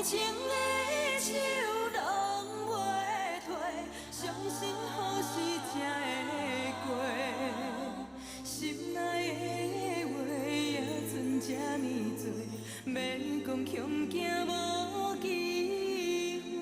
情的手拢袂退，相信好事才会过。心内的话也剩这呢多，免讲恐惊无机会。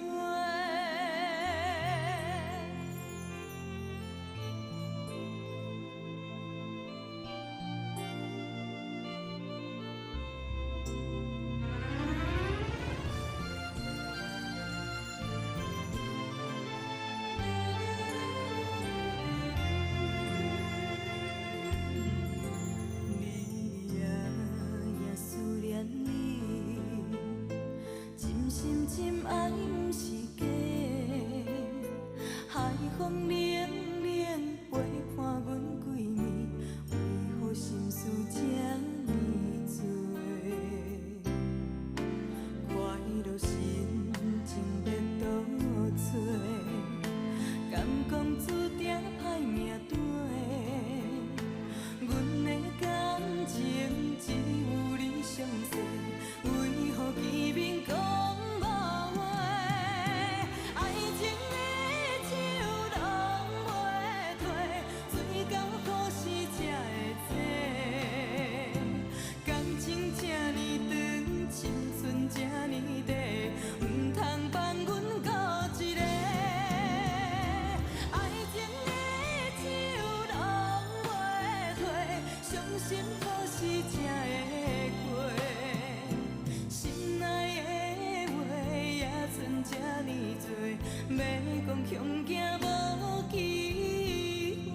深爱不是假，海风冷冷陪伴阮几暝，为何心事这呢多？快乐心情要倒找，敢讲注定歹命短？阮的感情只有你上多，为何见面讲？这呢短，唔通放阮孤一个。爱情的手拢袂退，相信好事才会过。心内的话也剩这呢多，要讲恐惊无机会。